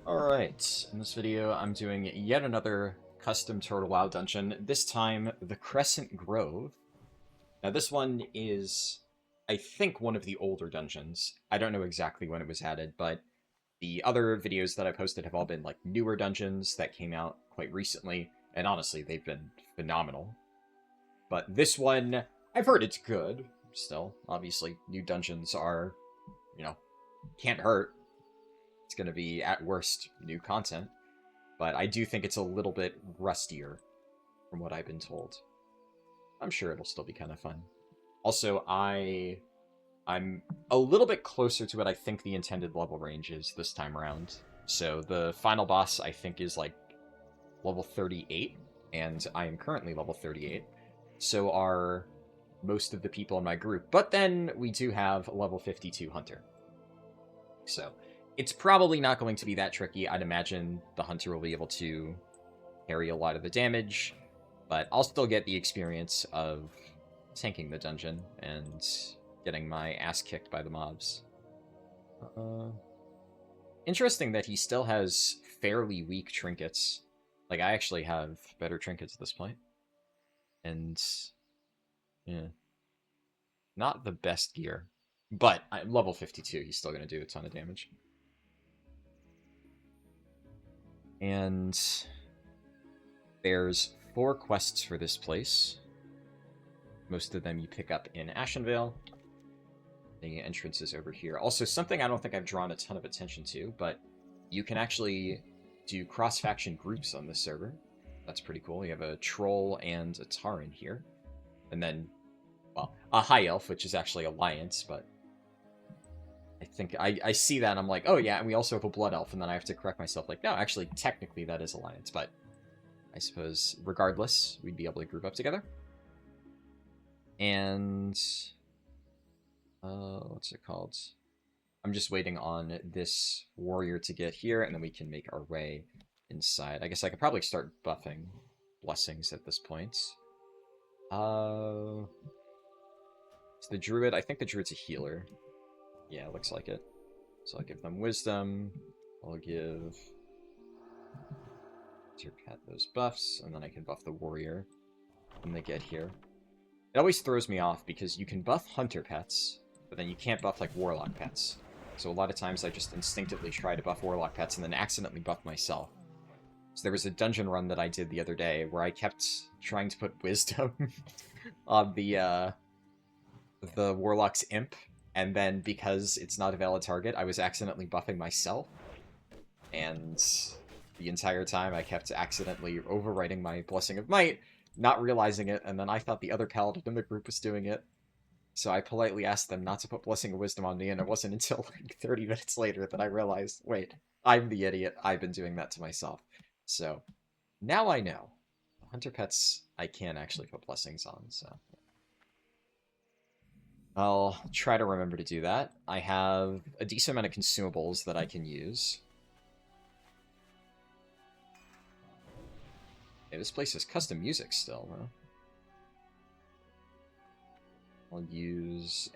Alright, in this video I'm doing yet another custom Turtle WoW dungeon, this time the Crescent Grove. Now this one is, I think, one of the older dungeons. I don't know exactly when it was added, but the other videos that I posted have all been like newer dungeons that came out quite recently, and honestly they've been phenomenal. But this one, I've heard it's good, still. Obviously, new dungeons are, can't hurt. It's going to be, at worst, new content. But I do think it's a little bit rustier, from what I've been told. I'm sure it'll still be kind of fun. Also, I'm a little bit closer to what I think the intended level range is this time around. So the final boss, I think, is like level 38, and I am currently level 38. So are most of the people in my group. But then we do have a level 52 Hunter. So it's probably not going to be that tricky. I'd imagine the Hunter will be able to carry a lot of the damage, but I'll still get the experience of tanking the dungeon and getting my ass kicked by the mobs. Interesting that he still has fairly weak trinkets. Like, I actually have better trinkets at this point. And, yeah. Not the best gear. But I'm level 52, he's still going to do a ton of damage. And there's 4 quests for this place. Most of them you pick up in Ashenvale. The entrance is over here. Also, something I don't think I've drawn a ton of attention to, but you can actually do cross-faction groups on this server. That's pretty cool. You have a troll and a Tauren here. And then, well, a high elf, which is actually Alliance, but I think I see that and I'm like, oh yeah, and we also have a blood elf, and then I have to correct myself, like, no, actually, technically that is Alliance, but I suppose, regardless, we'd be able to group up together. And, what's it called? I'm just waiting on this warrior to get here, and then we can make our way inside. I guess I could probably start buffing blessings at this point. It's the druid. I think the druid's a healer. Yeah, looks like it. So I'll give them wisdom. I'll give your pet those buffs, and then I can buff the warrior when they get here. It always throws me off because you can buff hunter pets, but then you can't buff like warlock pets. So a lot of times I just instinctively try to buff warlock pets and then accidentally buff myself. So there was a dungeon run that I did the other day where I kept trying to put wisdom on the warlock's imp. And then, because it's not a valid target, I was accidentally buffing myself. And the entire time, I kept accidentally overwriting my Blessing of Might, not realizing it, and then I thought the other paladin in the group was doing it. So I politely asked them not to put Blessing of Wisdom on me, and it wasn't until like 30 minutes later that I realized, wait, I'm the idiot, I've been doing that to myself. So, now I know. Hunter pets, I can actually put blessings on, so... I'll try to remember to do that. I have a decent amount of consumables that I can use. Yeah, this place has custom music still, huh? I'll use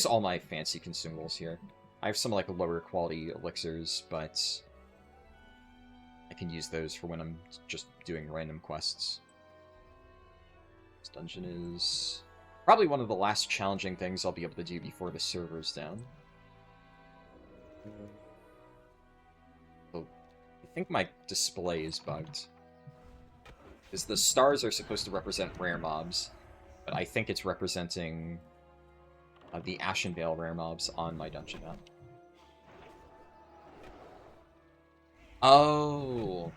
all my fancy consumables here. I have some, like, lower quality elixirs, but I can use those for when I'm just doing random quests. This dungeon is probably one of the last challenging things I'll be able to do before the server's down. Oh, I think my display is bugged. Because the stars are supposed to represent rare mobs, but I think it's representing the Ashenvale rare mobs on my dungeon map. Oh!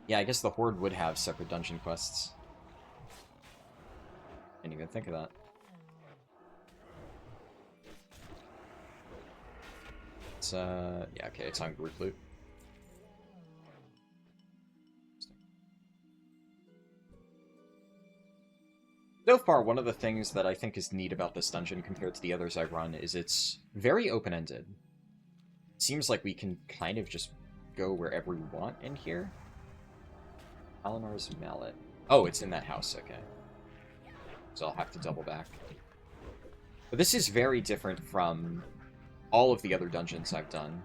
Yeah, I guess the Horde would have separate dungeon quests. Didn't even think of that. It's, yeah, okay, it's on group loot. So far, one of the things that I think is neat about this dungeon compared to the others I run is it's very open-ended. It seems like we can kind of just go wherever we want in here. Lonarra's mallet. Oh, it's in that house, okay. So I'll have to double back. But this is very different from all of the other dungeons I've done.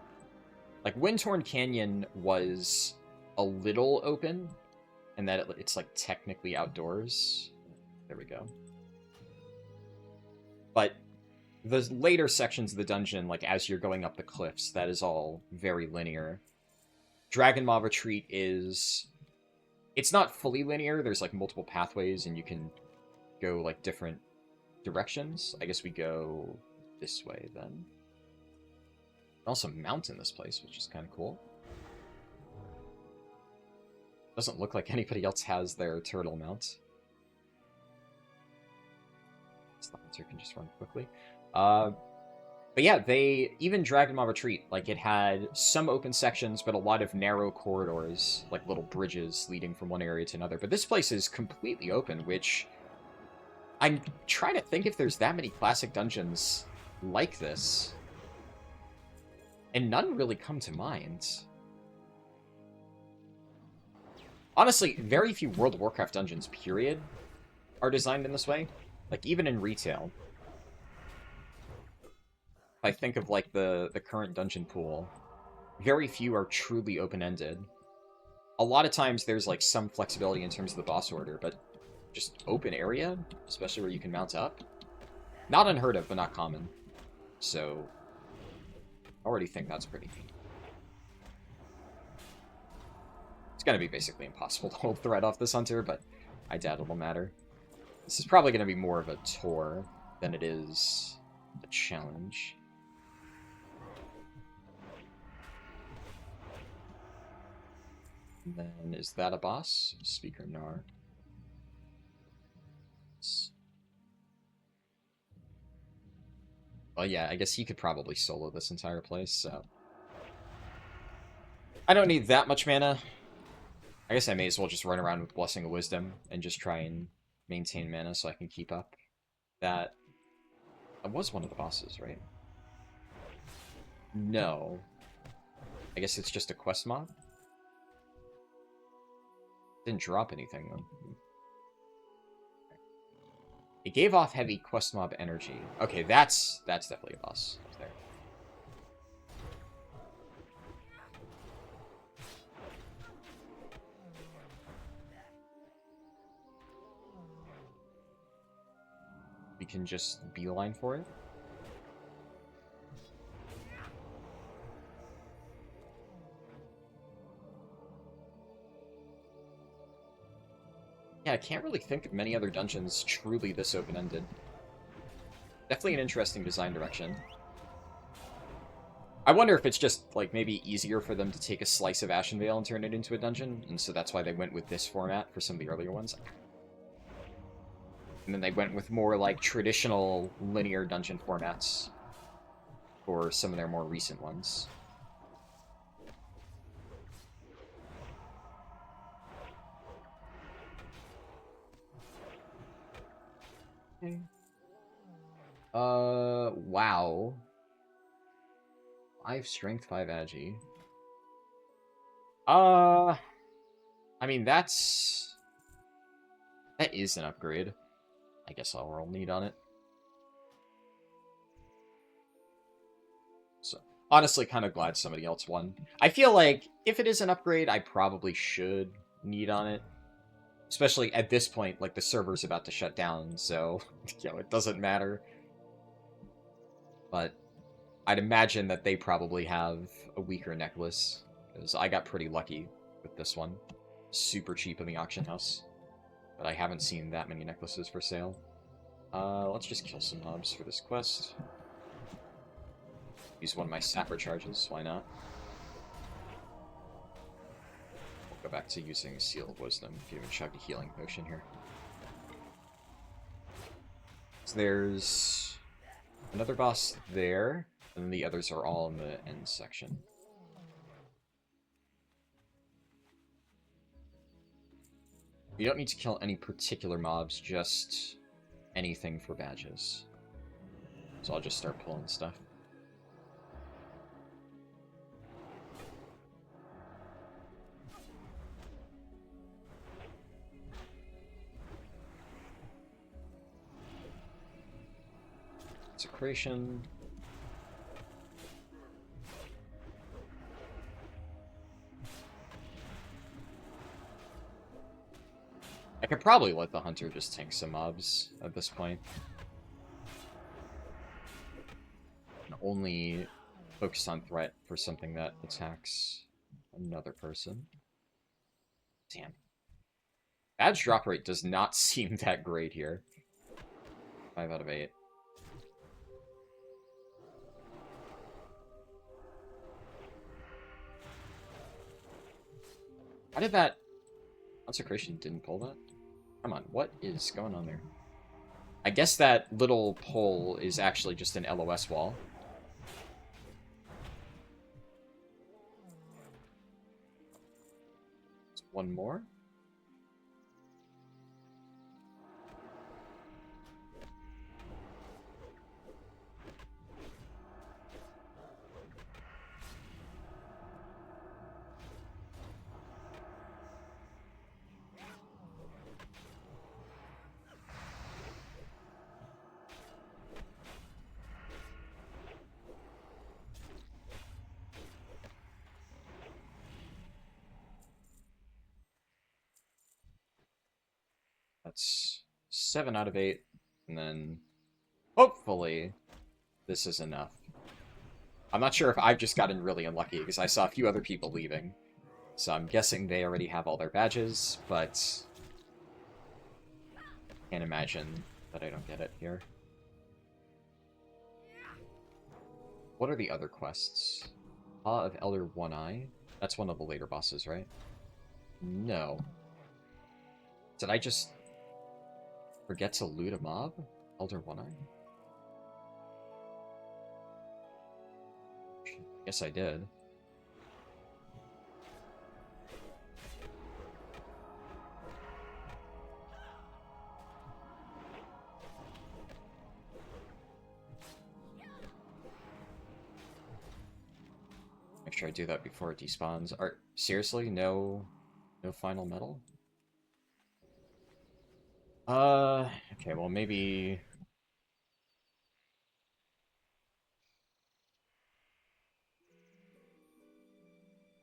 Like, Windtorn Canyon was a little open, and that it's, like, technically outdoors. There we go. But the later sections of the dungeon, like, as you're going up the cliffs, that is all very linear. Dragon Maw Retreat is... It's not fully linear. There's, like, multiple pathways, and you can go, like, different directions. I guess we go this way, then. Also mount in this place, which is kind of cool. Doesn't look like anybody else has their turtle mount. The hunter can just run quickly. But yeah, even Dragon Maw Retreat, like, it had some open sections, but a lot of narrow corridors, like little bridges leading from one area to another. But this place is completely open, which I'm trying to think if there's that many classic dungeons like this. And none really come to mind. Honestly, very few World of Warcraft dungeons, period, are designed in this way. Like, even in retail. If I think of, like, the current dungeon pool, very few are truly open-ended. A lot of times there's, like, some flexibility in terms of the boss order, but just open area, especially where you can mount up, not unheard of, but not common. So... I already think that's pretty neat. It's going to be basically impossible to hold threat off this hunter, but I doubt it'll matter. This is probably going to be more of a tour than it is a challenge. And then, is that a boss? Speaker Nar. Well, yeah, I guess he could probably solo this entire place, so... I don't need that much mana. I guess I may as well just run around with Blessing of Wisdom and just try and maintain mana so I can keep up. That was one of the bosses, right? No. I guess it's just a quest mob? Didn't drop anything, though. It gave off heavy quest mob energy. Okay, that's definitely a boss there. We can just beeline for it. Yeah, I can't really think of many other dungeons truly this open-ended. Definitely an interesting design direction. I wonder if it's just, like, maybe easier for them to take a slice of Ashenvale and turn it into a dungeon, and so that's why they went with this format for some of the earlier ones. And then they went with more, like, traditional linear dungeon formats for some of their more recent ones. Okay. Wow. 5 strength, 5 agi. I mean, that is an upgrade. I guess I'll roll need on it. So, honestly, kind of glad somebody else won. I feel like if it is an upgrade, I probably should need on it. Especially at this point, like, the server's about to shut down, so, you know, it doesn't matter. But I'd imagine that they probably have a weaker necklace, because I got pretty lucky with this one. Super cheap in the auction house. But I haven't seen that many necklaces for sale. Let's just kill some mobs for this quest. Use one of my sapper charges, why not? We'll go back to using Seal of Wisdom, if you haven't chugged a healing potion here. So there's another boss there, and then the others are all in the end section. You don't need to kill any particular mobs, just anything for badges. So I'll just start pulling stuff. Consecration. I could probably let the Hunter just tank some mobs at this point. And only focus on threat for something that attacks another person. Damn. Badge drop rate does not seem that great here. 5 out of 8. How did that... Consecration didn't pull that? Come on, what is going on there? I guess that little pole is actually just an LOS wall. One more. That's 7 out of 8, and then hopefully this is enough. I'm not sure if I've just gotten really unlucky, because I saw a few other people leaving, so I'm guessing they already have all their badges, but can't imagine that I don't get it here. What are the other quests? Paw of Elder One Eye? That's one of the later bosses, right? No. Did I just forget to loot a mob? Elder One Eye? Guess I did. Make sure I do that before it despawns. Seriously? No final medal? Okay, well maybe...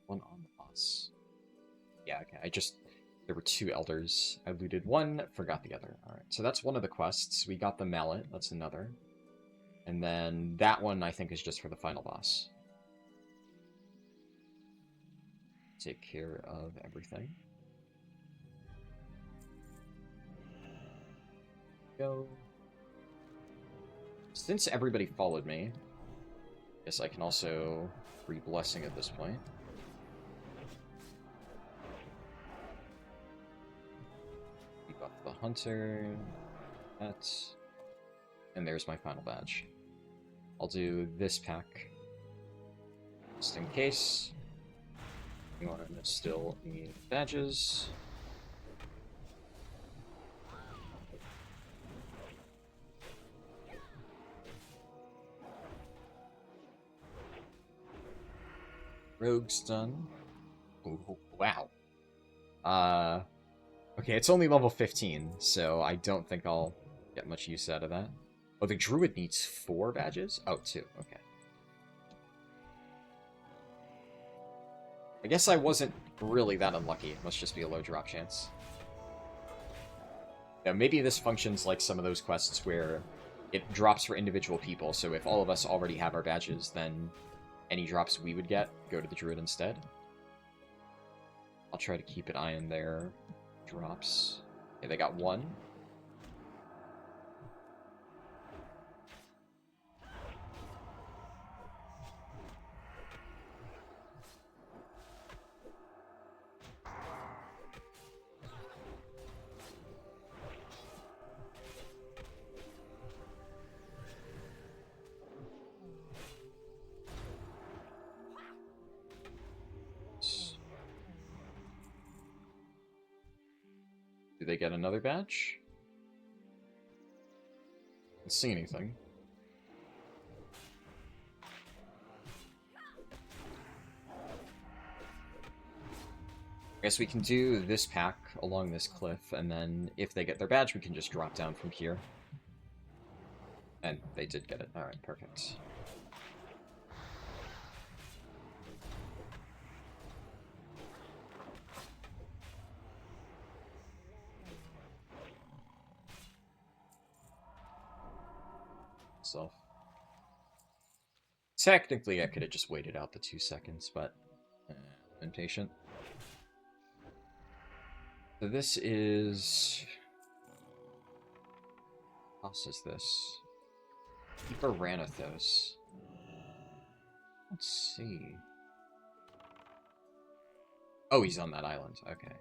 one on the boss. Yeah, okay, there were 2 elders. I looted one, forgot the other. Alright, so that's one of the quests. We got the mallet, that's another. And then that one, I think, is just for the final boss. Take care of everything. Go. Since everybody followed me, I guess I can also free blessing at this point. Debuff the hunter. That. And there's my final badge. I'll do this pack just in case. You want to still need badges. Rogue's done. Ooh, wow. Okay, it's only level 15, so I don't think I'll get much use out of that. Oh, the druid needs 4 badges? Oh, 2, okay. I guess I wasn't really that unlucky. It must just be a low drop chance. Now, maybe this functions like some of those quests where it drops for individual people, so if all of us already have our badges, then any drops we would get go to the druid instead. I'll try to keep an eye on their drops. Okay, they got 1. Do they get another badge? I don't see anything. I guess we can do this pack along this cliff, and then if they get their badge, we can just drop down from here. And they did get it. Alright, perfect. So, technically, I could have just waited out the 2 seconds, but I'm impatient. So this is... What else is this? Hyperanathos. Let's see. Oh, he's on that island. Okay.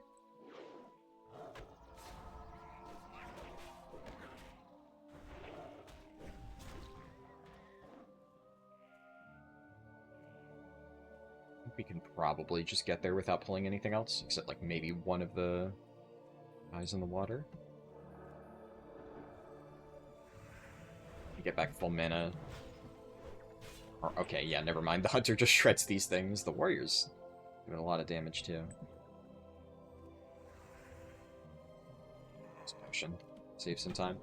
We can probably just get there without pulling anything else, except like maybe one of the guys in the water. You get back full mana. Or, okay, yeah, never mind. The hunter just shreds these things. The warrior's doing a lot of damage too. This potion. Save some time.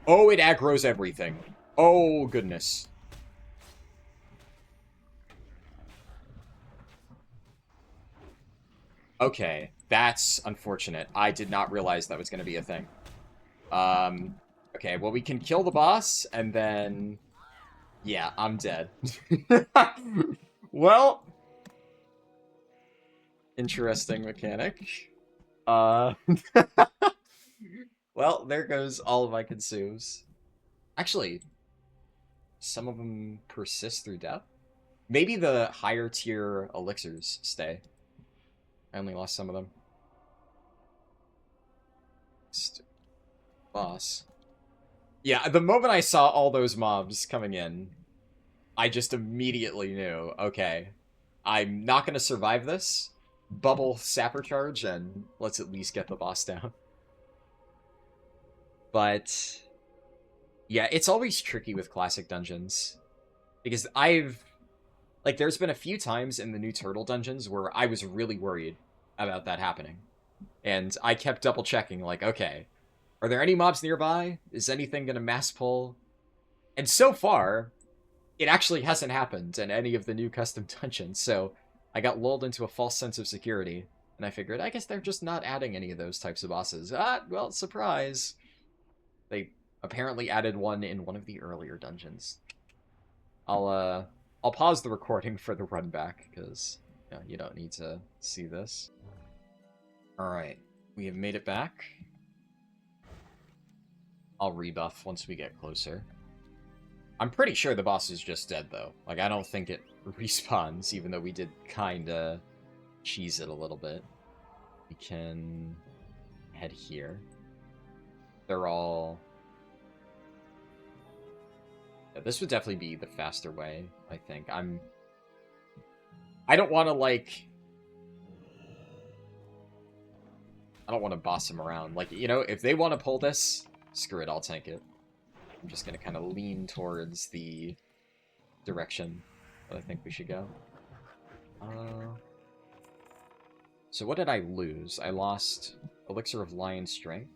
Oh, it aggroes everything. Oh, goodness. Okay, that's unfortunate. I did not realize that was going to be a thing. Okay, well, we can kill the boss, and then... Yeah, I'm dead. Well... Interesting mechanic. Well, there goes all of my consumes. Actually... Some of them persist through death? Maybe the higher tier elixirs stay. I only lost some of them. Boss. Yeah, the moment I saw all those mobs coming in, I just immediately knew, okay, I'm not going to survive this. Bubble Sapper Charge, and let's at least get the boss down. But... yeah, it's always tricky with classic dungeons. Because like, there's been a few times in the new Turtle dungeons where I was really worried about that happening. And I kept double-checking, like, okay, are there any mobs nearby? Is anything gonna mass pull? And so far, it actually hasn't happened in any of the new custom dungeons, so I got lulled into a false sense of security. And I figured, I guess they're just not adding any of those types of bosses. Ah, well, surprise. They... apparently added one in one of the earlier dungeons. I'll pause the recording for the run back, because you don't need to see this. Alright, we have made it back. I'll rebuff once we get closer. I'm pretty sure the boss is just dead, though. Like, I don't think it respawns, even though we did kinda cheese it a little bit. We can head here. They're all... yeah, this would definitely be the faster way, I think. I don't want to, like... I don't want to boss them around. Like, you know, if they want to pull this, screw it, I'll tank it. I'm just going to kind of lean towards the direction that I think we should go. So what did I lose? I lost Elixir of Lion Strength.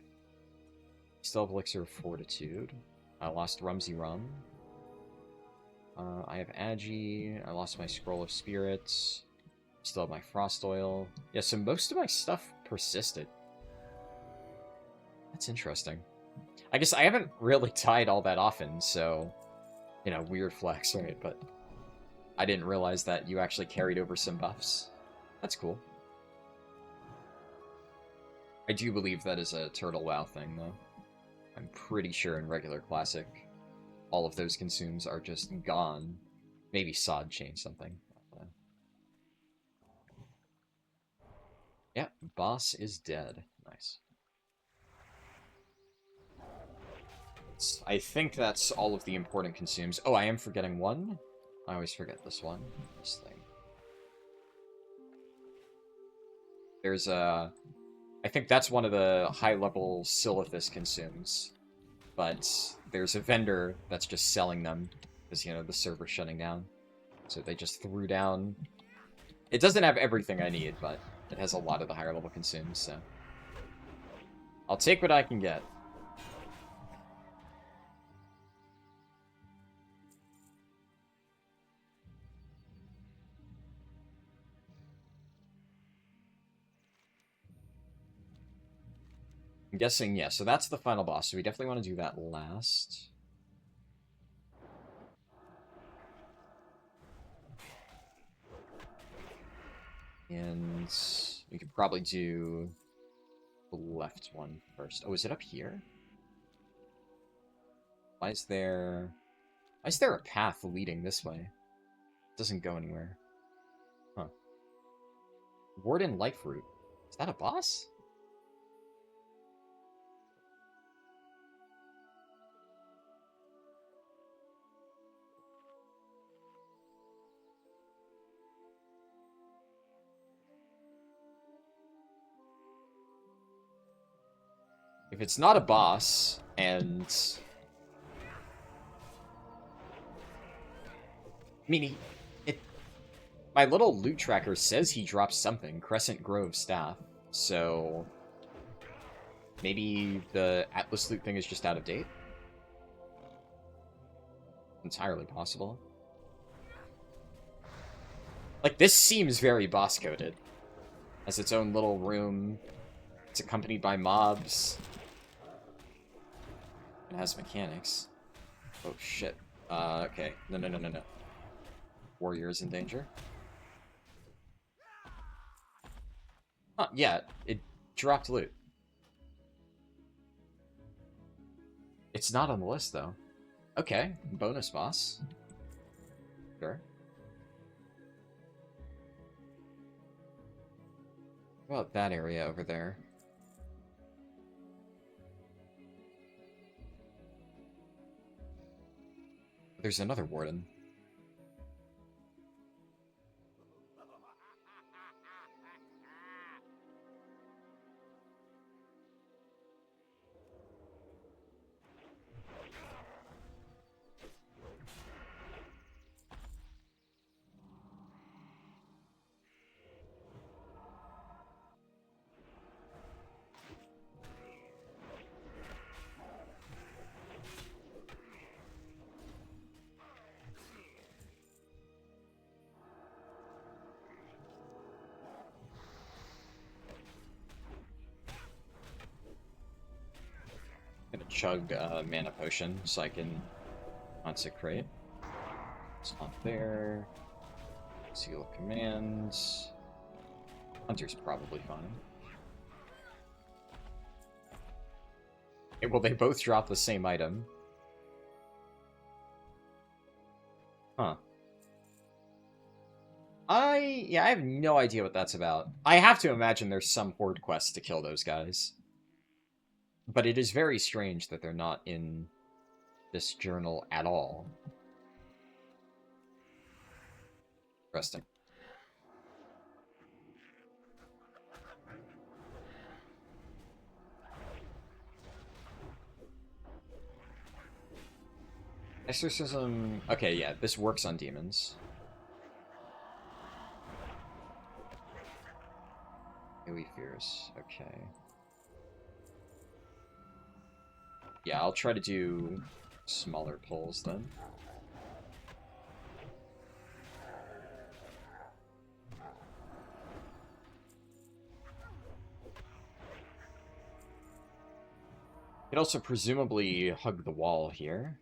Still have Elixir of Fortitude. I lost Rumsy Rum. I have Agi. I lost my Scroll of Spirits. Still have my Frost Oil. Yeah, so most of my stuff persisted. That's interesting. I guess I haven't really died all that often, so... you know, weird flex, right? But I didn't realize that you actually carried over some buffs. That's cool. I do believe that is a Turtle WoW thing, though. I'm pretty sure in regular Classic, all of those consumes are just gone. Maybe Sod changed something. Yeah, boss is dead. Nice. I think that's all of the important consumes. Oh, I am forgetting one. I always forget this one. This thing. There's a... I think that's one of the high-level Silithus consumes. But there's a vendor that's just selling them because, you know, the server's shutting down. So they just threw down... It doesn't have everything I need, but it has a lot of the higher-level consumes, so... I'll take what I can get. I'm guessing, yeah, so that's the final boss, so we definitely want to do that last. And we could probably do the left one first. Oh, is it up here? Why is there a path leading this way? It doesn't go anywhere. Huh. Warden Life Root. Is that a boss? If it's not a boss, and... I mean, my little loot tracker says he dropped something, Crescent Grove staff, so... Maybe the Atlas loot thing is just out of date? Entirely possible. Like, this seems very boss-coded. Has its own little room. It's accompanied by mobs. It has mechanics. Oh, shit. Okay. No. Warrior is in danger. Huh, yeah, it dropped loot. It's not on the list, though. Okay, bonus boss. Sure. What about that area over there? There's another warden. I'm gonna chug a mana potion so I can consecrate. It's not there. Seal commands. Hunter's probably fine. Okay, well, they both drop the same item. Huh. I have no idea what that's about. I have to imagine there's some horde quest to kill those guys. But it is very strange that they're not in this journal at all. Interesting. Exorcism... Okay, yeah, this works on demons. Illy Fears, okay. Yeah, I'll try to do smaller pulls then. You could also presumably hug the wall here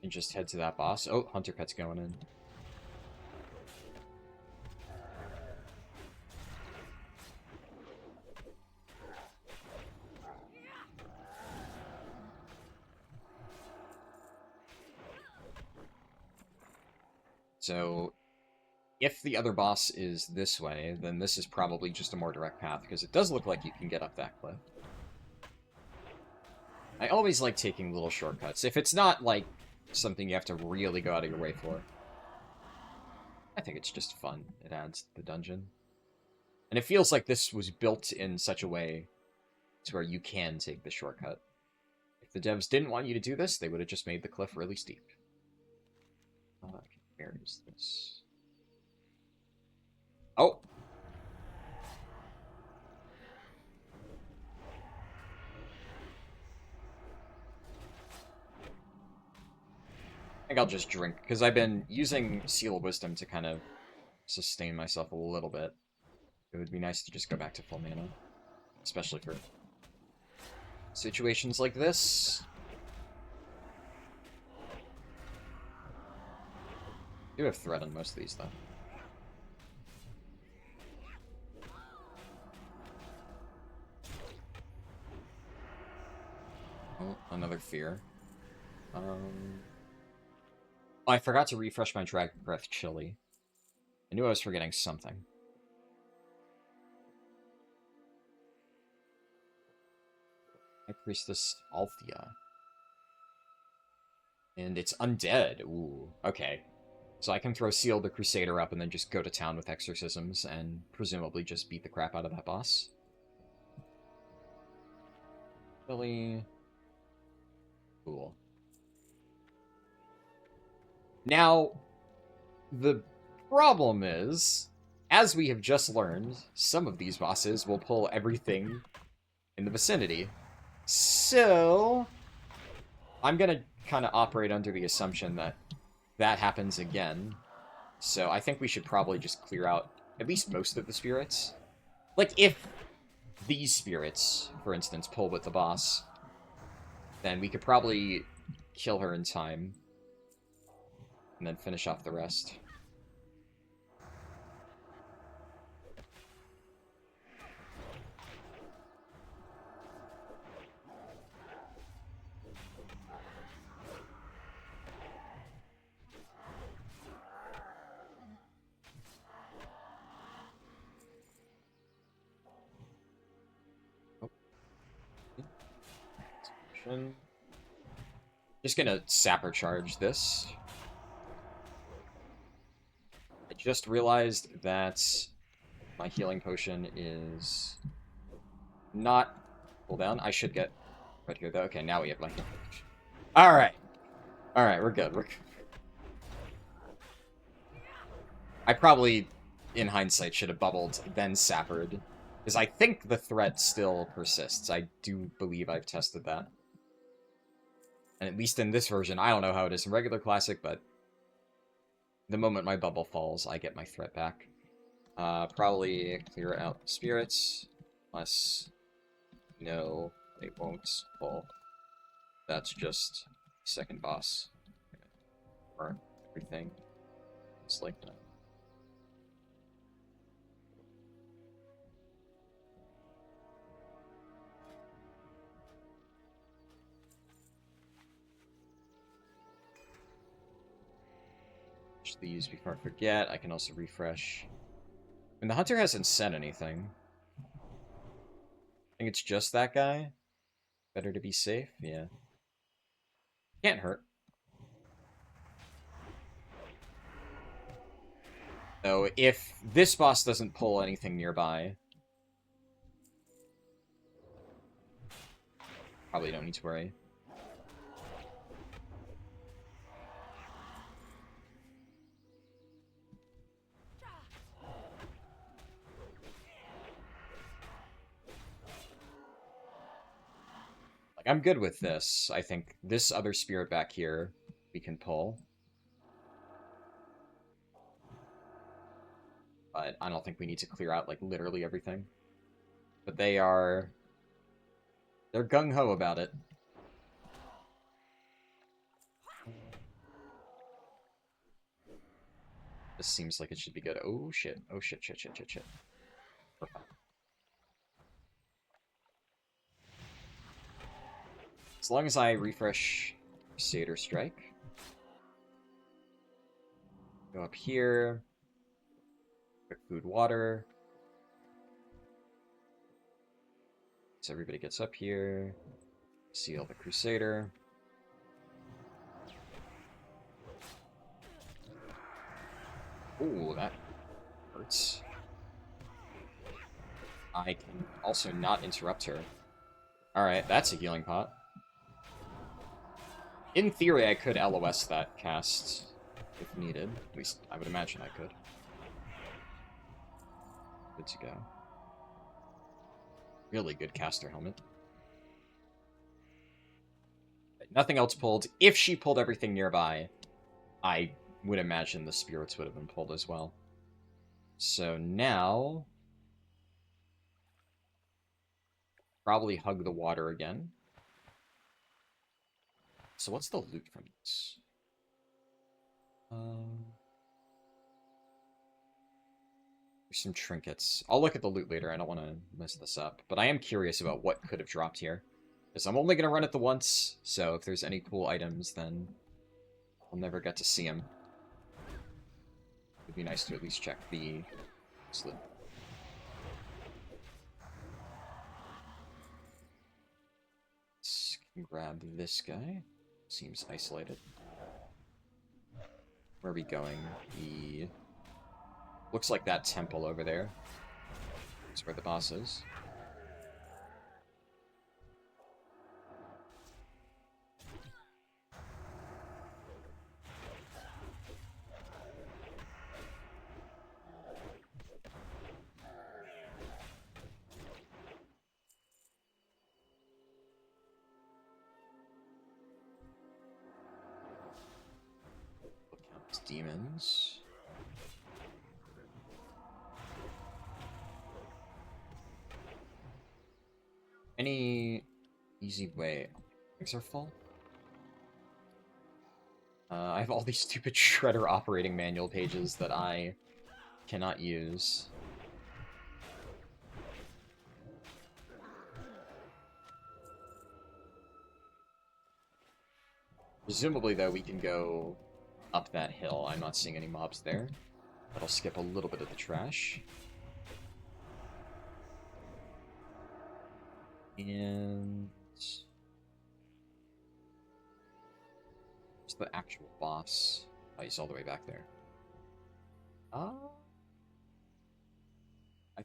and just head to that boss. Oh, Hunter Pet's going in. So, if the other boss is this way, then this is probably just a more direct path, because it does look like you can get up that cliff. I always like taking little shortcuts, if it's not, like, something you have to really go out of your way for. I think it's just fun. It adds to the dungeon. And it feels like this was built in such a way to where you can take the shortcut. If the devs didn't want you to do this, they would have just made the cliff really steep. Where is this? Oh! think I'll just drink, because I've been using Seal of Wisdom to kind of sustain myself a little bit. It would be nice to just go back to full mana. Especially for situations like this. I do have threat on most of these, though. Oh, another fear. Oh, I forgot to refresh my Dragon Breath Chili. I knew I was forgetting something. High Priestess Althea. And it's undead. Ooh, okay. So I can throw Seal the Crusader up and then just go to town with exorcisms and presumably just beat the crap out of that boss. Really cool. Now, the problem is, as we have just learned, some of these bosses will pull everything in the vicinity. So, I'm gonna kind of operate under the assumption that that happens again. So I think we should probably just clear out at least most of the spirits. Like, if these spirits, for instance, pull with the boss, then we could probably kill her in time and then finish off the rest. Just gonna Sapper Charge this. I just realized that my healing potion is not cooldown. I should get right here, though. Okay, now we have my healing potion. Alright. Alright, we're good. We're good. I probably, in hindsight, should have bubbled, then Sappered. Because I think the threat still persists. I do believe I've tested that. And at least in this version, I don't know how it is in regular Classic, but the moment my bubble falls, I get my threat back. Probably clear out spirits, unless no, they won't fall. That's just second boss. Or everything. It's like that. These before I forget. I can also refresh. And the hunter hasn't said anything. I think it's just that guy. Better to be safe, yeah. Can't hurt. So if this boss doesn't pull anything nearby, probably don't need to worry. I'm good with this. I think this other spirit back here we can pull. But I don't think we need to clear out, like, literally everything. But they're gung-ho about it. This seems like it should be good. Oh, shit. Oh, shit, shit, shit, shit, shit. Perfect. As long as I refresh Crusader Strike. Go up here. Quick food, water. So everybody gets up here. Seal the Crusader. Ooh, that hurts. I can also not interrupt her. Alright, that's a healing pot. In theory, I could LOS that cast if needed. At least, I would imagine I could. Good to go. Really good caster helmet. Nothing else pulled. If she pulled everything nearby, I would imagine the spirits would have been pulled as well. So now... probably hug the water again. So what's the loot from this? There's some trinkets. I'll look at the loot later. I don't want to mess this up. But I am curious about what could have dropped here. Because I'm only going to run it the once, so if there's any cool items, then I'll never get to see them. It'd be nice to at least check the loot. Let's grab this guy. Seems isolated. Where are we going? The... looks like that temple over there is where the boss is. Demons. Any easy way? Things are full. I have all these stupid Shredder operating manual pages that I cannot use. Presumably, though, we can go up that hill. I'm not seeing any mobs there. But I'll skip a little bit of the trash. And... where's the actual boss? Oh, he's all the way back there. I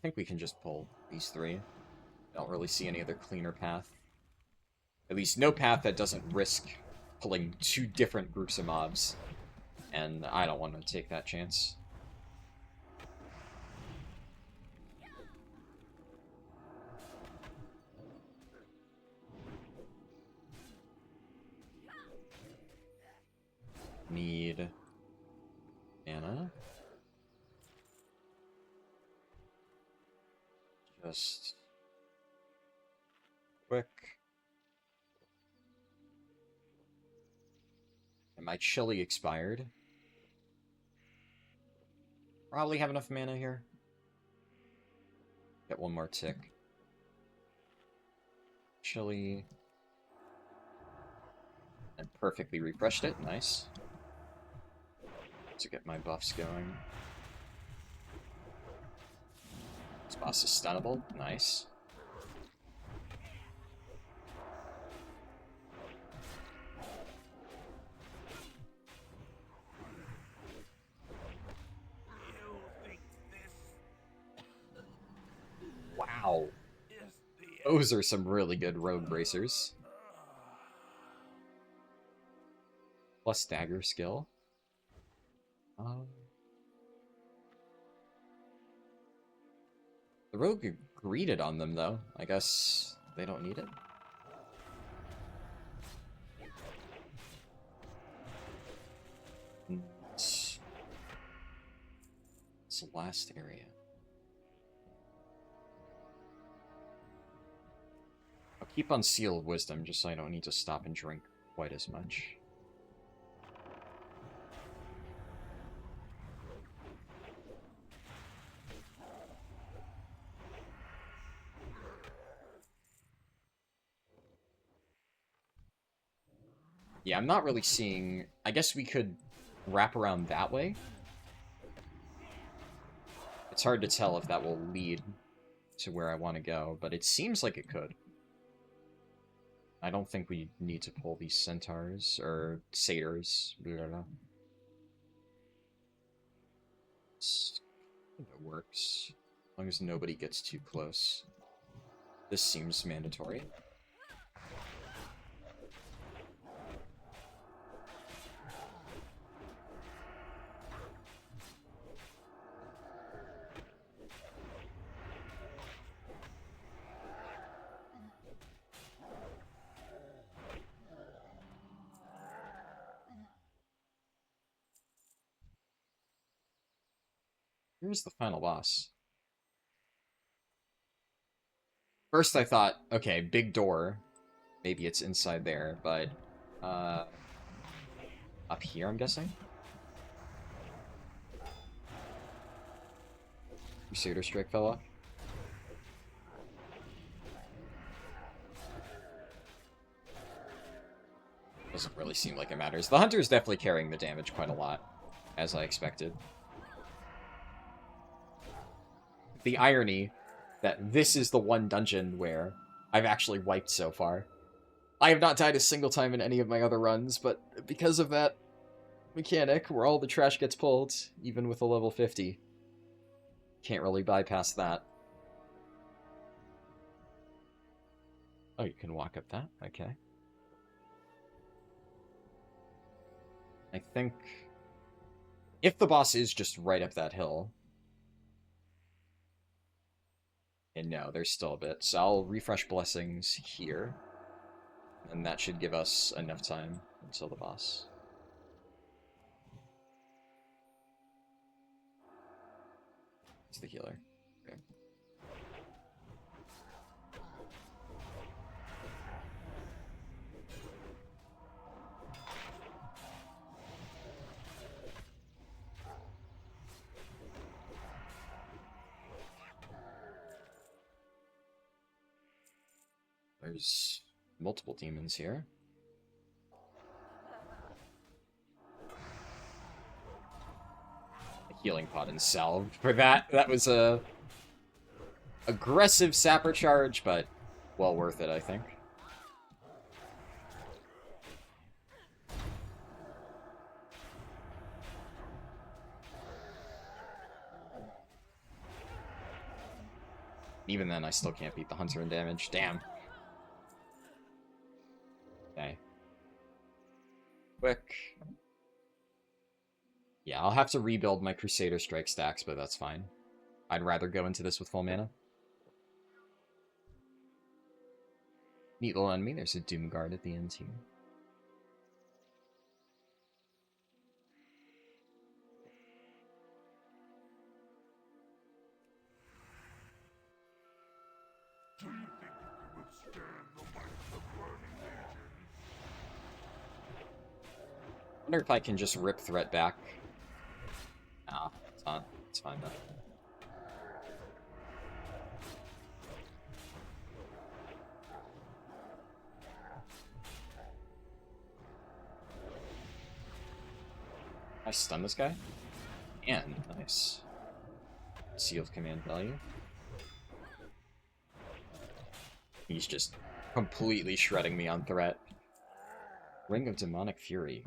think we can just pull these three. I don't really see any other cleaner path. At least no path that doesn't risk pulling two different groups of mobs. And I don't want to take that chance. Need mana. Just quick. And my chili expired. Probably have enough mana here. Get one more tick. Chili. And perfectly refreshed it. Nice. To get my buffs going. This boss is stunnable. Nice. Wow. Those are some really good rogue bracers. Plus dagger skill. The rogue greeted on them, though. I guess they don't need it. It's the last area. I'll keep on Seal of Wisdom, just so I don't need to stop and drink quite as much. Yeah, I'm not really seeing... I guess we could wrap around that way. It's hard to tell if that will lead to where I want to go, but it seems like it could. I don't think we need to pull these centaurs, or satyrs. Blah, blah, blah. I think it works. As long as nobody gets too close. This seems mandatory. Here's the final boss. First I thought, okay, big door. Maybe it's inside there, but up here, I'm guessing? Crusader Strike fell off. Doesn't really seem like it matters. The Hunter is definitely carrying the damage quite a lot, as I expected. The irony that this is the one dungeon where I've actually wiped so far. I have not died a single time in any of my other runs, but because of that mechanic where all the trash gets pulled, even with a level 50, can't really bypass that. Oh, you can walk up that? Okay. I think if the boss is just right up that hill, and no, there's still a bit, so I'll refresh blessings here, and that should give us enough time until the boss. It's the healer. Okay. There's multiple demons here. A healing pot and salve for that. That was a aggressive sapper charge, but well worth it, I think. Even then, I still can't beat the Hunter in damage. Damn. Okay. Quick. Yeah, I'll have to rebuild my Crusader Strike stacks, but that's fine. I'd rather go into this with full mana. Neat little enemy. There's a Doomguard at the end here. I wonder if I can just rip threat back. No, it's not. It's fine though. I stun this guy? And nice. Sealed command value. He's just completely shredding me on threat. Ring of Demonic Fury.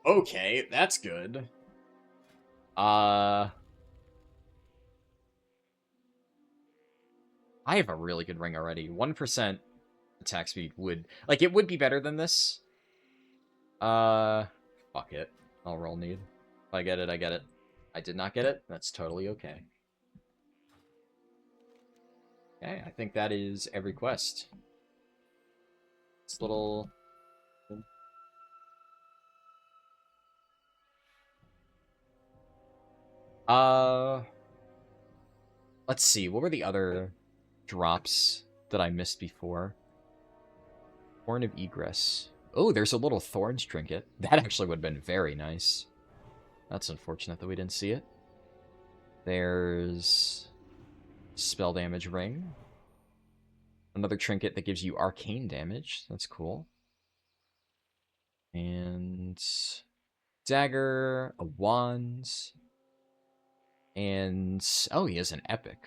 Okay, that's good. I have a really good ring already. 1% attack speed would... Like, it would be better than this. Fuck it. I'll roll need. If I get it, I get it. I did not get it. That's totally okay. Okay, I think that is every quest. This little... Let's see. What were the other drops that I missed before? Horn of Egress. Oh, there's a little Thorns trinket. That actually would have been very nice. That's unfortunate that we didn't see it. There's spell damage ring. Another trinket that gives you arcane damage. That's cool. And dagger, a wand. And oh, he has an epic.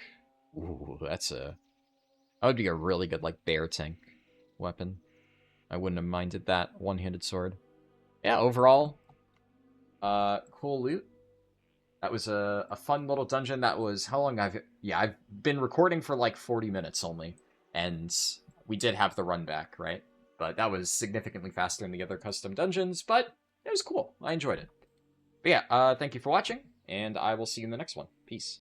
Ooh, that would be a really good like bear tank weapon. I wouldn't have minded that one-handed sword. Yeah, overall, cool loot. That was a fun little dungeon. That was how long I've been recording for like 40 minutes only, and we did have the run back, right? But that was significantly faster than the other custom dungeons, but it was cool. I enjoyed it. But yeah, thank you for watching, and I will see you in the next one. Peace.